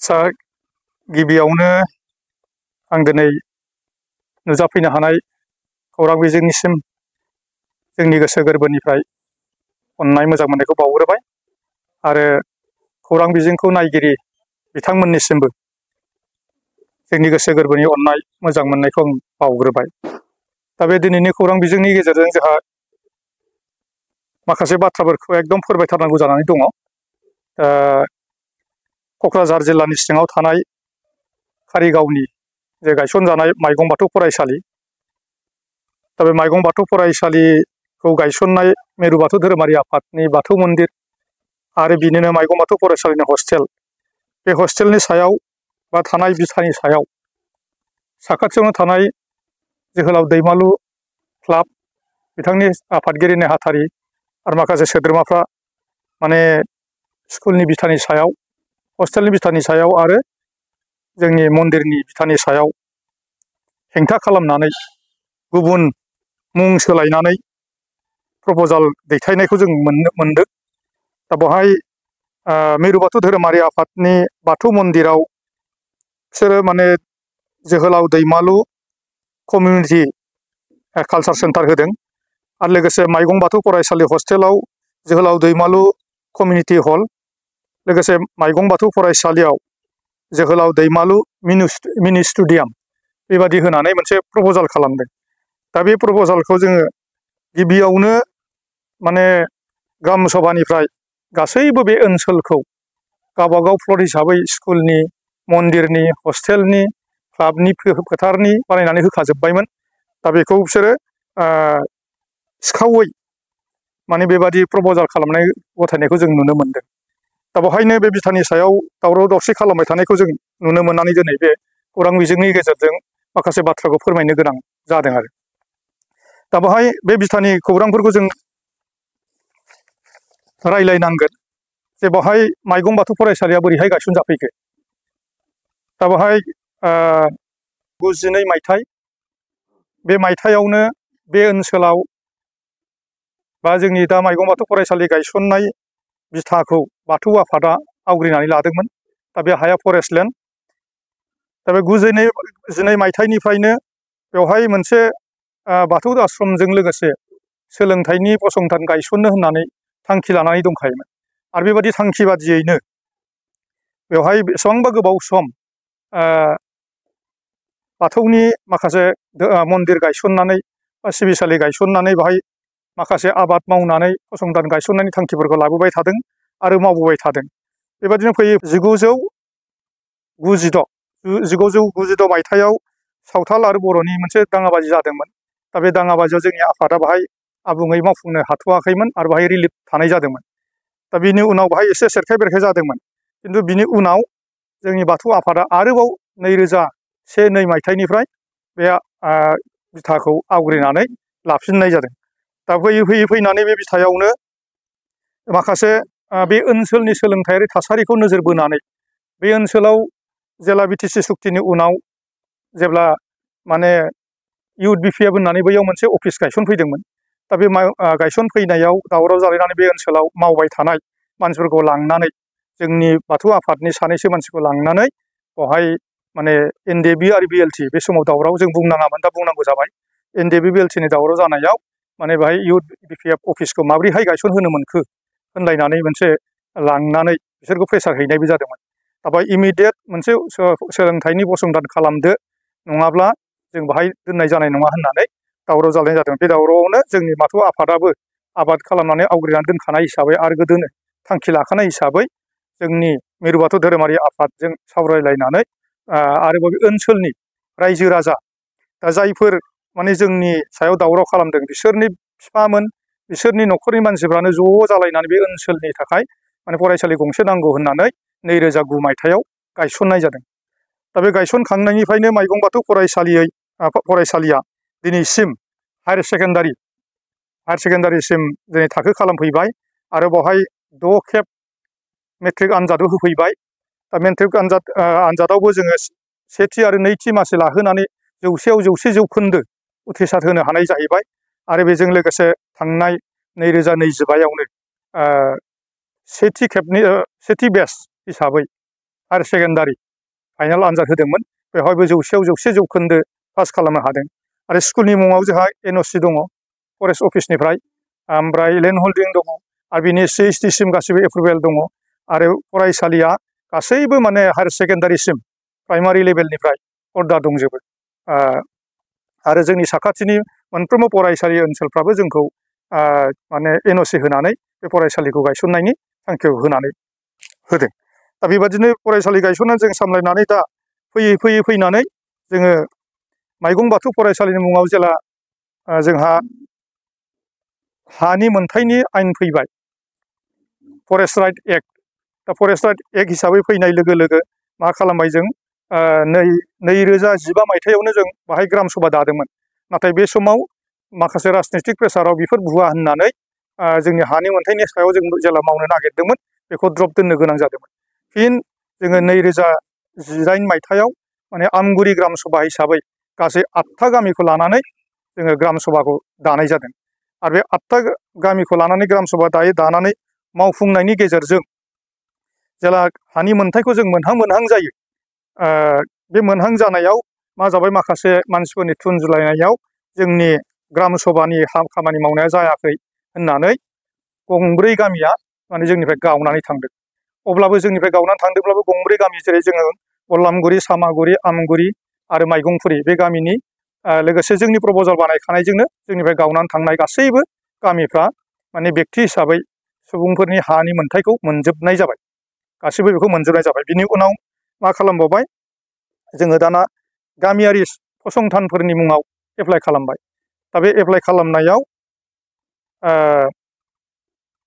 सा गिबियावनो आं दिनै नुजाफैनो हानाय खौरां बिजोंनिसिम जोंनि गोसो गोरबोनिफ्राय अननाय मोजां मोननायखौ बावग्रोबाय आरो खौरां बिजोंखौ नायगिरि बिथांमोननिसिमबो जोंनि गोसो गोरबोनि अननाय मोजां मोननायखौ आं बावग्रोबाय। दा बे दिनैनि खौरां बिजोंनि गेजेरजों जोंहा माखासे बाथ्राफोरखौ एकदम फोरमायथारनांगौ जानानै दङ। क'क्राझार जिल्लानि सिङाव थानाय कारिगावनि जे गायसनजानाय माइगं बाथौ फरायसालि, दा बे माइगं बाथौ फरायसालिखौ गायसननाय मिरु बाथौ धोरोमारि आफादनि बाथौ मन्दिर आरो बिनिनो माइगं बाथौ फरायसालिनि हस्टेल, बे हस्टेलनि सायाव बा थानाय बिथानि सायाव साखाथियावनो थानाय जोहोलाव दैमालु क्लाब, बिथांनि आफादगिरि नेहाथारि आरो माखासे सोद्रोमाफ्रा माने स्कुलनि बिथानि सायाव, हस्टेलनि बिथानि सायाव आरो जोंनि मन्दिरनि बिथानि सायाव हेंथा खालामनानै गुबुन मुं सोलायनानै प्रप'जाल दैथायनायखौ जों मोनदों। दा बेवहाय मिरु बाथौ धोरोमारि आफादनि बाथौ मन्दिराव बिसोरो माने जोहोलाव दैमालु कमिउनिटि कालचार सेन्टार होदों आरो लोगोसे माइगं बाथौ फरायसालि हस्टेलाव जोहोलाव दैमालु कमिउनिटि हल, लोगोसे माइगं बाथौ फरायसालियाव जोहोलाव दैमालु मिनि स्टुडियाम बेबादि होनानै मोनसे प्रप'जाल खालामदों। दा बे प्रप'जालखौ जोङो गिबियावनो माने ग्राम सभानिफ्राय गासैबो बे ओनसोलखौ गावबागाव प्लट हिसाबै स्कुलनि, मन्दिरनि, हस्टेलनि, क्लाबनि, फोथारनि बानायनानै होखाजोब्बायमोन। दा बेखौ बिसोरो सिखावै माने बेबादि प्रप'जाल खालामनाय गथायनायखौ जों नुनो मोनदों। दा बेवहायनो बे बिथानि सायाव दावराव दावसि खालामबाय थानायखौ जों नुनो मोननानै दिनै बे खौरां बिजोंनि गेजेरजों माखासे बाथ्राखौ फोरमायनो गोनां जादों आरो। दा बेवहाय बे बिथानि खौरांफोरखौ जों रायलायनांगोन जे बेवहाय माइगं बाथौ फरायसालिया बोरैहाय गायसनजाफैखो। दा बेवहाय 92 मायथाइ, बे मायथाइयावनो बे ओनसोलाव बा जोंनि दा माइगं बाथौ फरायसालि गायसननाय बिथाखौ बाथौ आफादा आवग्रिनानै लादोंमोन। दा बे हाया फरेस्ट लेन्ड। दा बे 92 मायथाइनिफ्रायनो बेवहाय मोनसे बाथौ आश्रमजों लोगोसे सोलोंथाइनि फसंथान गायसननो होननानै थांखि लानानै दंखायोमोन। आरो बेबादि थांखि बादियैनो बेवहाय बेसेबांबा गोबाव सम बाथौनि माखासे मन्दिर गायसननानै बा सिबिसालि गायसननानै बेवहाय माखासे आबाद मावनानै फसंथान गायसननायनि थांखिफोरखौ लाबोबाय थादों आरो मावबोबाय थादों। बेबादिनो फैयै 1996 मायथाइयाव सावथाल आरो बर'नि मोनसे दाङाबाजि जादोंमोन। दा बे दाङाबाजियाव जोंनि आफादा बाहाय आबुङै मावफुंनो हाथ'वाखैमोन आरो बाहाय रिलिफ थानाय जादोंमोन। दा बिनि उनाव बाहाय एसे सेरखाय बेरखाय जादोंमोन। खिन्थु बिनि उनाव जोंनि बाथौ आफादा आरोबाव 2001-2 मायथाइनिफ्राय बे बिथाखौ आवग्रिनानै लाफिननाय जादों। दा फैयै फैयै फैनानै बे बिथायावनो माखासे बे ओनसोलनि सोलोंथायारि थासारिखौ नोजोर बोनानै बे ओनसोलाव जेला बिटिसि सुक्तिनि उनाव जेब्ला माने UDBPF होननानै बैयाव मोनसे अफिस गायसनफैदोंमोन। दा बे गायसनफैनायाव दावराव जालायनानै बे ओनसोलाव मावबाय थानाय मानसिफोरखौ लांनानै जोंनि बाथौ आफादनि सानैसो मानसिखौ लांनानै बेवहाय माने NDB आरो BLT बे समाव दावराव जों बुंनाङामोन, दा बुंनांगौ जाबाय। NDB BLTनि दावराव जानायाव माने बेहाय UDBPF अफिसखौ माबोरैहाय गायसनहोनो मोनखो होनलायनानै मोनसे लांनानै बिसोरखौ प्रेसार हैनायबो जादोंमोन। दा बेवहाय इमिडियेट मोनसे सोलोंथाइनि फसंथान खालामदो, नङाब्ला जों बाहाय दोननाय जानाय नङा होननानै दावराव जानाय जादों। बे दावरावआवनो जोंनि बाथौ आफादाबो आबाद खालामनानै आवग्रिनानै दोनखानाय हिसाबै आरो गोदोनो थांखि लाखानाय हिसाबै जोंनि मिरु बाथौ धोरोमारि आफादजों सावरायलायनानै आरोबाव बे ओनसोलनि रायजो राजा, दा जायफोर माने जोंनि सायाव दावराव खालामदों बिसोरनि बिफामोन, बिसोरनि न'खरनि मानसिफ्रानो ज' जालायनानै बे ओनसोलनि थाखाय माने फरायसालि गंसे नांगौ होननानै 2009 मायथाइयाव गायसननाय जादों। दा बे गायसनखांनायनिफ्रायनो माइगं बाथौ फरायसालिया दिनैसिम हायार सेकेन्डारिसिम दिनै थाखो खालामफैबाय आरो बेवहाय 6 खेब मेट्रिक आनजादबो होफैबाय। दा मेट्रिक आनजादावबो जोङो सेथि आरो नैथि मासि लाहोनानै 100आव 100 जौखोन्दो उथ्रिसार होनो हानाय जाहैबाय। आरो बेजों लोगोसे थांनाय 2025 आवनो सेथि बेच हिसाबै हायार सेकेन्डारि फाइनाल आनजाद होदोंमोन बेवहायबो 100आव 100 जौखोन्दो पास खालामनो हादों आरो स्कुलनि मुङाव जोंहा NOC दङ फरेस्ट अफिसनिफ्राय ओमफ्राय लेन्ड हल्डिं दङ आरो बिनि CHD सिम गासिबो एप्रुभेल दङ आरो फरायसालिया गासैबो माने हायार सेकेन्डारिसिम प्राइमारि लेभेलनिफ्राय अर्डार दंजोबो आरो जोंनि साखाथिनि मोनफ्रोमबो फरायसालि ओनसोलफ्राबो जोंखौ माने NOC होनानै बे फरायसालिखौ गायसननायनि थांखिखौ होनानै होदों दा बेबादिनो फरायसालि गायसननानै जों सामलायनानै दा फैयै फैनानै जोङो माइगं बाथौ फरायसालिनि मुङाव जेला जोंहा हानि मोनथायनि आयेन फैबाय फरेस्ट राइट एक्ट दा फरेस्ट राइट एक्ट हिसाबै फैनाय लोगो लोगो मा खालामबाय जों 2015 मायथाइयावनो जों बाहाय ग्राम सभा दादोंमोन नाथाय बे समाव माखासे राजनितिक प्रेसाराव बेफोर भुवा होननानै जोंनि हानि मोनथायनि सायाव जों जेला मावनो नागिरदोंमोन बेखौ द्रप दोननो गोनां जादोंमोन फिन जोङो 2018 मायथाइयाव माने आमगुरि ग्राम सभा हिसाबै गासै 8था गामिखौ लानानै जोङो ग्राम सभाखौ दानाय जादों आरो बे 8था गामिखौ लानानै ग्राम सभा दानानै मावफुंनायनि गेजेरजों जेला हानि मोनथायखौ जों मोनहां जायो बे मोनहां जानायाव मा जाबाय माखासे मानसिफोरनि थुनजुलायनायाव जोंनि ग्राम सभानि खामानि मावनाया जायाखै होननानै गंब्रै गामिया माने जोंनिफ्राय गावनानै थांदों अब्लाबो जोंनिफ्राय गावनानै थांदोंब्लाबो गंब्रै गामि जेरै जोङो बरलामगुरि सामागुरि आमगुरि आरो माइगंफुरि बे गामिनि लोगोसे जोंनि प्रप'जाल बानायखानायजोंनो जोंनिफ्राय गावनानै थांनाय गासैबो गामिफ्रा माने बेक्ति हिसाबै सुबुंफोरनि हानि मोनथायखौ मोनजोबनाय जाबाय गासैबो बेखौ मोनजोबनाय जाबाय बिनि उनाव मा खालामबावबाय जोङो दाना गामियारि फसंथानफोरनि मुङाव एप्लाइ खालामबाय दा बे एप्लाइ खालामनायाव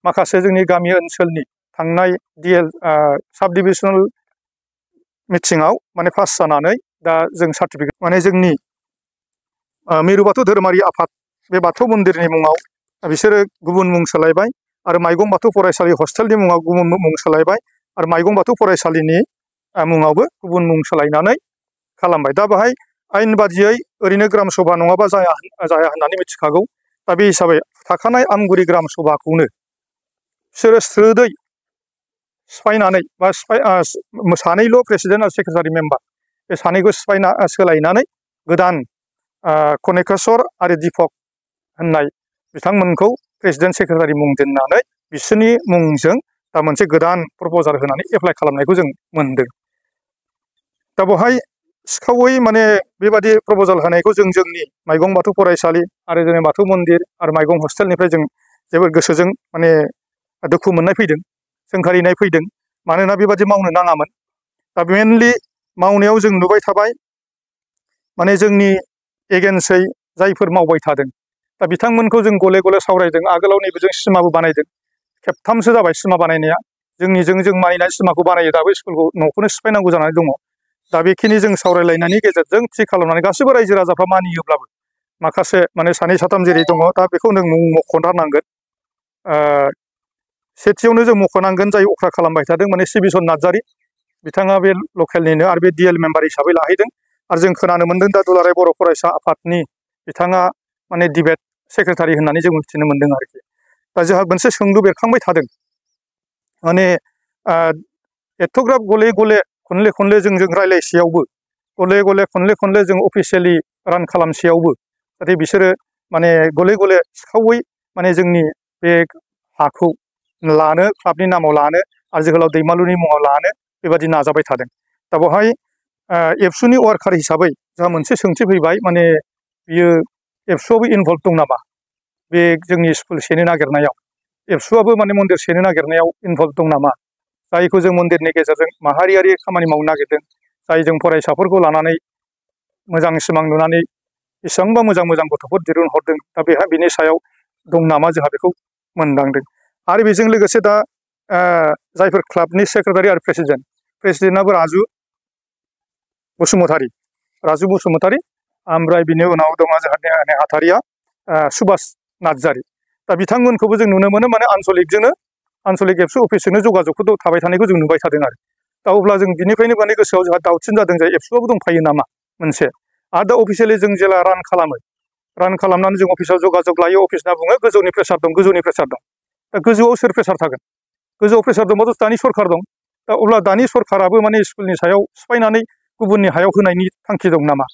माखासे जोंनि गामि ओनसोलनि थांनाय साब डिभिजनेल मिटिङाव माने पास जानानै दा जों सार्टिफिकेट माने जोंनि मिरु बाथौ धोरोमारि आफाद बे बाथौ मन्दिरनि मुङाव बिसोरो गुबुन मुं सोलायबाय आरो माइगं बाथौ फरायसालि हस्टेलनि मुङाव गुबुन मुं सोलायबाय आरो माइगं बाथौ फरायसालिनि मुङावबो गुबुन मुं सोलायनानै खालामबाय दा बेहाय आयेन बादियै ओरैनो ग्राम सभा नङाबा जाया होननानै मिथिखागौ दा बे हिसाबै थाखानाय आमगुरि ग्राम सभाखौनो बिसोरो स्रोदै सिफायनानै बा सानैल' प्रेसिडेन्ट आरो सेक्रेटारि मेम्बार बे सानैखौ सोलायनानै गोदान कनेकेश्वर आरो दीपक होननाय बिथांमोनखौ प्रेसिडेन्ट सेक्रेटारि मुं दोननानै बिसोरनि मुंजों दा मोनसे गोदान प्रप'जाल होनानै एप्लाइ खालामनायखौ जों मोनदों दा बेवहाय सिखावै माने बेबादि प्रप'जाल होनायखौ जों जोंनि माइगं बाथौ फरायसालि आरो जोंनि बाथौ मन्दिर आरो माइगं हस्टेलनिफ्राय जों जोबोद गोसोजों माने दुखु मोननाय फैदों सोंखारिनाय फैदों मानोना बेबादि मावनो नाङामोन दा मेनलि मावनायाव जों नुबाय थाबाय माने जोंनि एगेन्सै जायफोर मावबाय थादों दा बिथांमोनखौ जों गले गले सावरायदों आगोलाव नैबेजों सिमाबो बानायदों खेबथामसो जाबाय सिमा बानायनाया जों मानिनाय सिमाखौ बानायो दाबो स्कुलखौ न'खौनो सिफायनांगौ जानानै दङ दा बेखिनि जों सावरायलायनायनि गेजेरजों थि खालामनानै गासैबो रायजो राजाफ्रा मानियोब्लाबो माखासे माने सानै साथाम जेरै दङ दा बेखौ नों मुं मख'थारनांगोन सेथियावनो जों मख'नांगोन जाय अख्रा खालामबाय थादों माने सिबिसन नार्जारि बिथाङा बे लकेलनिनो आरो बे DL मेम्बार हिसाबै लाहैदों आरो जों खोनानो मोन्दों दा दुलाराय बर' फरायसा आफादनि बिथाङा माने डिबेट सेक्रेटारि होननानै जों मिथिनो मोन्दों आरोखि दा जोंहा मोनसे सोंलु बेरखांबाय थादों माने एथ'ग्राब गले गले खनले जों रायलायसेयावबो गले खनले जों अफिसियेलि रान खालामसेयावबो जाहाथे बिसोरो माने गले सिखावै माने जोंनि बे हाखौ लानो क्लाबनि नामाव लानो आरो जोहोलाव दैमालुनि मुङाव लानो बेबादि नाजाबाय थादों दा बेवहाय एबसुनि वार्कार हिसाबै जोंहा मोनसे सोंथि फैबाय माने बियो एबसुआबो इनभल्भ दं नामा बे जोंनि स्कुल सेनो नागिरनायाव एबसुआबो माने मन्दिर सेनो नागिरनायाव इनभल्भ दं नामा जायखौ जों मन्दिरनि गेजेरजों माहारियारि खामानि मावनो नागिरदों जाय जों फरायसाफोरखौ लानानै मोजां सिमां नुनानै बेसेबांबा मोजां गथ'फोर दिरुनहरदों दा बिनि सायाव दं नामा जोंहा बेखौ मोनदांदों आरो बेजों लोगोसे दा जायफोर क्लाबनि सेक्रेटारि आरो प्रेसिडेन्टआबो राजु बसुमतारी ओमफ्राय बिनि उनाव दङ जोंहा नेहाथारिया सुभाष नार्जारि दा बिथांमोनखौबो जों नुनो मोनो माने आनसलिक एबसु अफिसजोंनो जगाजगखौ थाबाय थानायखौ जों नुबाय थादों आरो दा अब्ला जों बिनिफ्रायनो माने गोसोआव जोंहा दाउटसिन जादों जे एबसुआबो दंफायो नामा मोनसे आरो दा अफिसियेलि जों जेला रान खालामनानै जों अफिसाव जगाजग लायो अफिसना बुङो गोजौनि प्रेसार दं दा गोजौआव सोर प्रेसार थागोन गोजौआव प्रेसार दंबाथ' दानि सरखार दं दा अब्ला दानि सरखाराबो माने स्कुलनि सायाव सिफायनानै गुबुननि हायाव होनायनि थांखि दं नामा?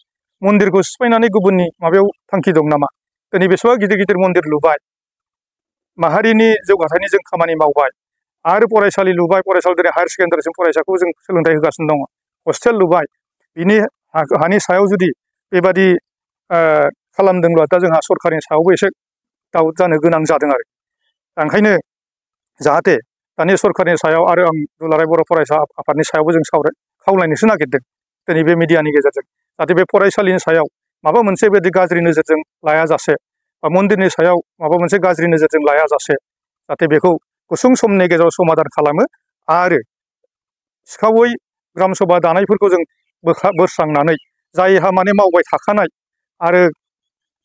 मन्दिरखौ सिफायनानै गुबुननि माबायाव थांखि दं नामा? दिनै बेसेबा गिदिर गिदिर मन्दिर लुबाय, माहारिनि जौगाथायनि जों खामानि मावबाय, आरो फरायसालि लुबाय, फरायसालि दिनै हायार सेकेन्डारिसिम फरायसाखौ जों सोलोंथाइ होगासिनो दङ, हस्टेल लुबाय। बिनि हानि सायाव जुदि बेबादि खालामदोंब्ला दा जोंहा सरकारनि सायावबो एसे दाउट जानो गोनां जादों आरो। ओंखायनो जाहाथे दानि सरकारनि सायाव आरो आं दुलाराय बर' फरायसा आफादनि सायावबो जों खावलायनोसो नागिरदों दिनै बे मिडियानि गेजेरजों, जाहाथे बे फरायसालिनि सायाव माबा मोनसे बेबायदि गाज्रि नोजोरजों लायाजासे, बा मन्दिरनि सायाव माबा मोनसे गाज्रि नोजोरजों लायाजासे, जाहाथे बेखौ गुसुं समनि गेजेराव समाधान खालामो आरो सिखावै ग्राम सभा दानायफोरखौ जों बोस्रांनानै जायहा माने मावबाय थाखानाय आरो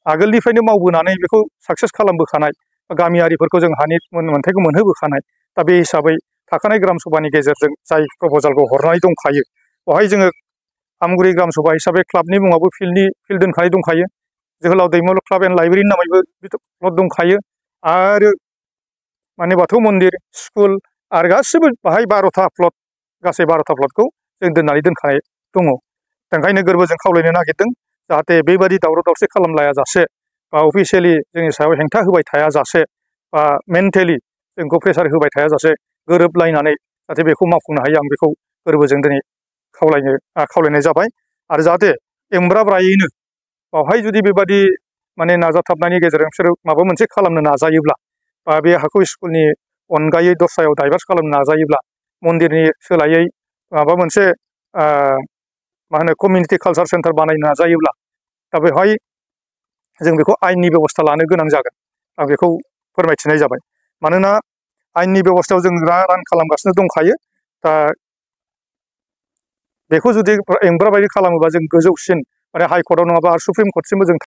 आगोलनिफ्रायनो मावबोनानै बेखौ साक्सेस खालामबोखानाय गामियारिफोरखौ जों हानि मोनथायखौ मोनहोबोखानाय, दा बे हिसाबै थाखानाय ग्राम सभानि गेजेरजों जाय प्रप'जालखौ हरनाय दंखायो, बेवहाय जोङो आमगुरि ग्राम सभा हिसाबै क्लाबनि मुङावबो फिल्ड दोनखानाय दंखायो, जोहोलाव दैमालु क्लाब एन्ड लाइब्रेरिनि नामैबो प्लट दंखायो, आरो माने बाथौ मन्दिर, स्कुल आरो गासिबो बाहाय 12था प्लट, गासै 12था प्लटखौ जों दोनखानाय दङ। ओंखायनो गोरबोजों खावलायनो नागिरदों जाहाथे बेबादि दावराव दावसि खालामलायाजासे, बा अफिसियेलि जोंनि सायाव हेंथा होबाय थायाजासे, बा मेन्टेलि जोंखौ प्रेसार होबाय थायाजासे गोरोबलायनानै जाहाथे बेखौ मावफुंनो हायो, आं बेखौ गोरबोजों दिनै खावलायनाय जाबाय। आरो जाहाथे एमब्राब्रायैनो बावहाय जुदि बेबादि माने नाजाथाबनायनि गेजेरजों बिसोरो माबा मोनसे खालामनो नाजायोब्ला, बा बे हाखौ स्कुलनि अनगायै दस्रायाव डाइभार्स खालामनो नाजायोब्ला, मन्दिरनि सोलायै माबा मोनसे मा होनो कमिउनिटि कालचार सेन्टार बानायनो नाजायोब्ला, दा बेवहाय जों बेखौ आयेननि बेब'स्था लानो गोनां जागोन, आं बेखौ फोरमायथिनाय जाबाय। मानोना आयेननि बेब'स्थायाव जों रान खालामगासिनो दंखायो, दा बेखौ जुदि एंब्राबायदि खालामोबा जों गोजौसिन माने हाइकर्टआव नङाबा सुप्रिम कर्टसिमबो जों